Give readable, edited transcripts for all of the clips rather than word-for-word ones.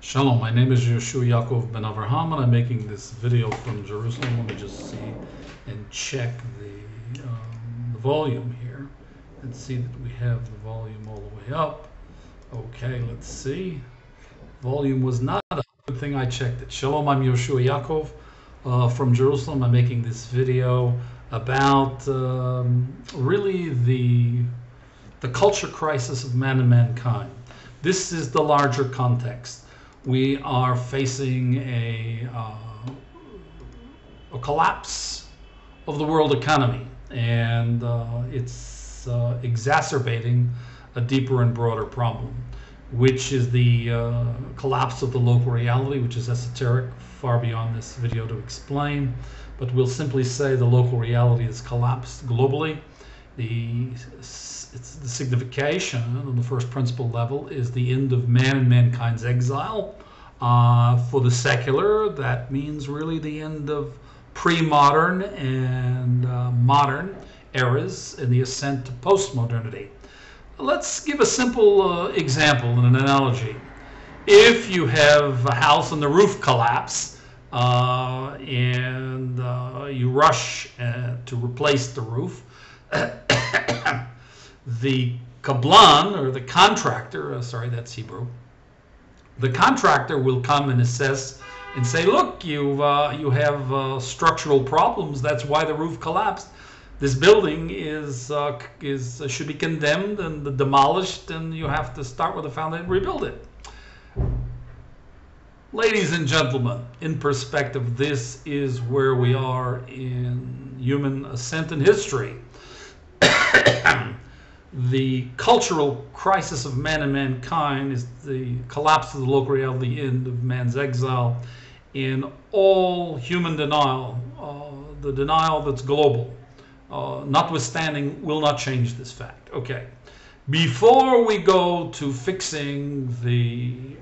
Shalom, my name is Yeshua Yaakov Ben Avraham, and I'm making this video from Jerusalem. Let me just see and check the volume here and see that we have the volume all the way up. Okay, let's see. Volume was not up. Good thing I checked it. Shalom, I'm Yeshua Yaakov from Jerusalem. I'm making this video about really the culture crisis of man and mankind. This is the larger context. We are facing a collapse of the world economy, and it's exacerbating a deeper and broader problem, which is the collapse of the local reality, which is esoteric, far beyond this video to explain. But we'll simply say the local reality has collapsed globally. The signification on the first principle level is the end of man and mankind's exile. For the secular, that means really the end of pre-modern and modern eras and the ascent to postmodernity. Let's give a simple example and an analogy. If you have a house and the roof collapse and you rush to replace the roof, the kablan, or the contractor, sorry, that's Hebrew, the contractor will come and assess and say, look, you have structural problems, that's why the roof collapsed. This building should be condemned and demolished, and you have to start with a foundation and rebuild it. Ladies and gentlemen, in perspective, this is where we are in human ascent in history. The cultural crisis of man and mankind is the collapse of the local reality, the end of man's exile, in all human denial, the denial that's global, notwithstanding, will not change this fact. Okay, before we go to fixing the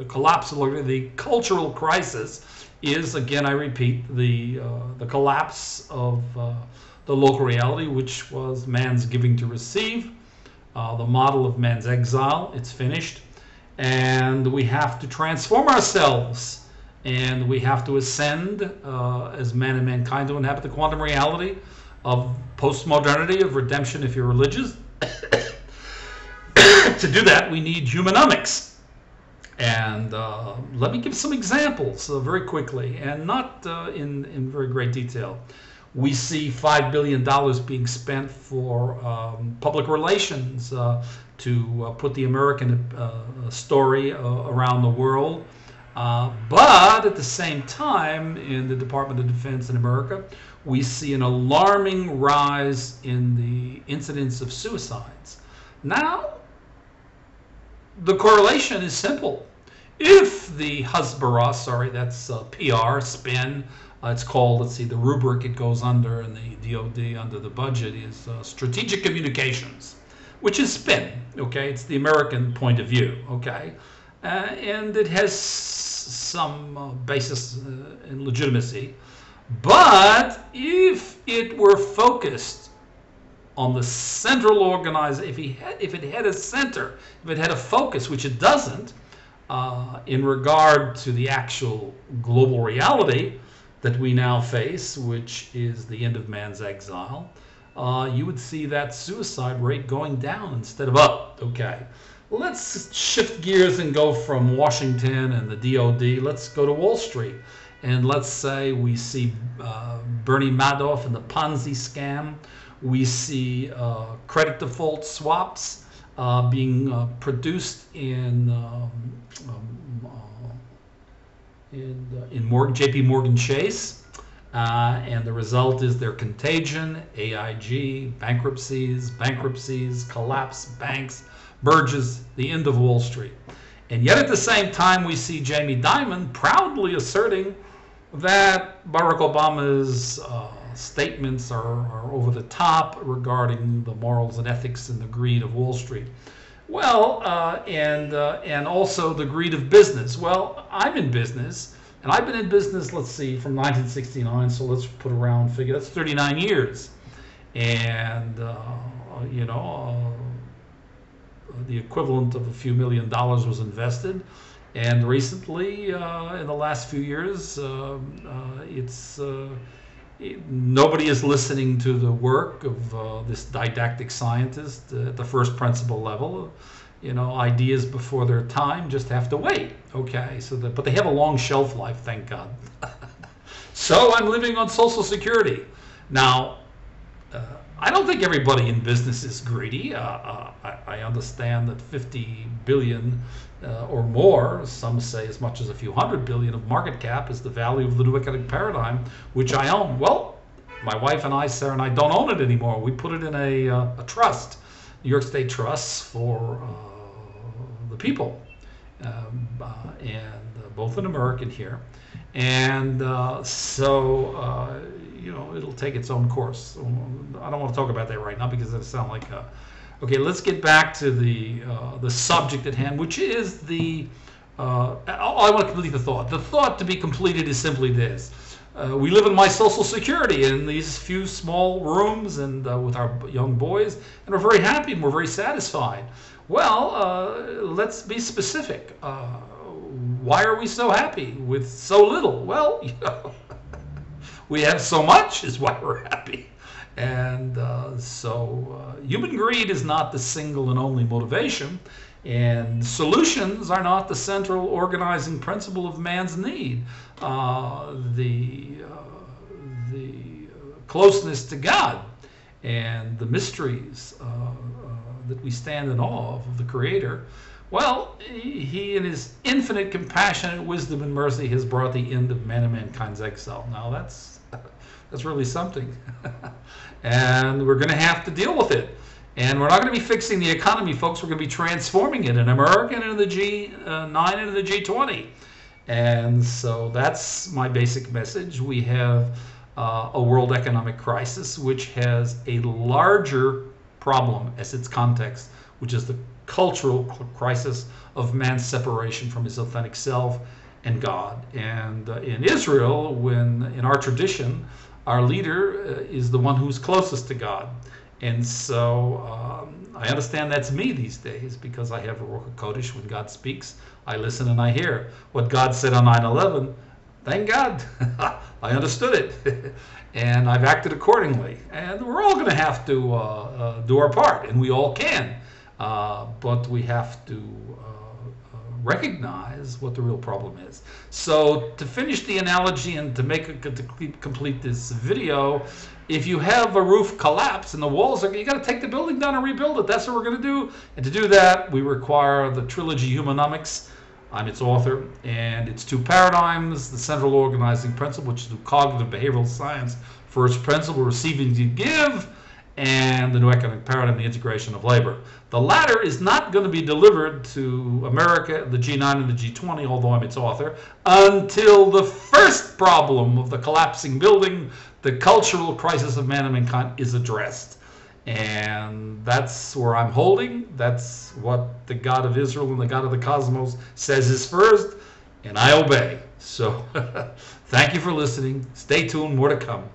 collapse of the cultural crisis is, again, I repeat, the collapse of the local reality, which was man's giving to receive, the model of man's exile. It's finished, and we have to transform ourselves, and we have to ascend as man and mankind to inhabit the quantum reality of postmodernity, of redemption if you're religious. To do that, we need Humanomics. And let me give some examples very quickly, and not in very great detail. We see $5 billion being spent for public relations to put the American story around the world. But at the same time, in the Department of Defense in America, we see an alarming rise in the incidence of suicides. Now, the correlation is simple. If the Hasbara, sorry, that's PR, spin, it's called, let's see, the rubric it goes under in the DOD under the budget is strategic communications, which is spin, okay? It's the American point of view, okay? And it has some basis in legitimacy. But if it were focused on the central organizer, if it had a center, if it had a focus, which it doesn't, in regard to the actual global reality that we now face, which is the end of man's exile, you would see that suicide rate going down instead of up. Okay, let's shift gears and go from Washington and the DOD. Let's go to Wall Street, and let's say we see Bernie Madoff and the Ponzi scam. We see credit default swaps being produced in JP Morgan Chase, and the result is their contagion, AIG, bankruptcies, collapse, banks, merges, the end of Wall Street. And yet at the same time, we see Jamie Dimon proudly asserting that Barack Obama's statements are over the top regarding the morals and ethics and the greed of Wall Street. Well, and also the greed of business. Well, I'm in business, and I've been in business, let's see, from 1969, so let's put a round figure. That's 39 years. And, the equivalent of a few $1 million was invested. And recently, in the last few years, nobody is listening to the work of this didactic scientist at the first principle level. Ideas before their time just have to wait. Okay, but they have a long shelf life, thank God. So I'm living on Social Security. Now, I don't think everybody in business is greedy. I understand that 50 billion or more, some say as much as a few $100 billion of market cap, is the value of the new economic paradigm, which I own. Well, my wife and I, Sarah and I, don't own it anymore. We put it in a trust, New York State trusts for the people, and both in America and here. And it'll take its own course. I don't want to talk about that right now because it'll sound like okay, let's get back to the subject at hand, which is I want to complete the thought. The thought to be completed is simply this. We live in my Social Security in these few small rooms and with our young boys, and we're very happy and we're very satisfied. Well, let's be specific. Why are we so happy with so little? Well, we have so much is why we're happy. And human greed is not the single and only motivation, and solutions are not the central organizing principle of man's need. The closeness to God and the mysteries that we stand in awe of the Creator, well, he in his infinite compassionate wisdom and mercy has brought the end of man and mankind's exile. Now that's really something. And we're going to have to deal with it. And we're not going to be fixing the economy, folks. We're going to be transforming it in America and in the G9 and in the G20. And so that's my basic message. We have a world economic crisis, which has a larger problem as its context, which is the cultural crisis of man's separation from his authentic self and God. And in Israel, in our tradition, our leader is the one who's closest to God. And so I understand that's me these days because I have a Ruach HaKodesh. When God speaks, I listen and I hear. What God said on 9/11, thank God, I understood it. And I've acted accordingly. And we're all going to have to do our part, and we all can. But we have to recognize what the real problem is. So to finish the analogy and to complete this video, if you have a roof collapse and the walls you got to take the building down and rebuild it. That's what we're going to do. And to do that, we require the trilogy Humanomics. I'm its author, and its two paradigms: the central organizing principle, which is the cognitive behavioral science first principle, receiving to give, and the new economic paradigm, the integration of labor. The latter is not going to be delivered to America, the G9 and the G20, although I'm its author, until the first problem of the collapsing building, the cultural crisis of man and mankind, is addressed. And that's where I'm holding. That's what the God of Israel and the God of the cosmos says is first, and I obey. So thank you for listening. Stay tuned, more to come.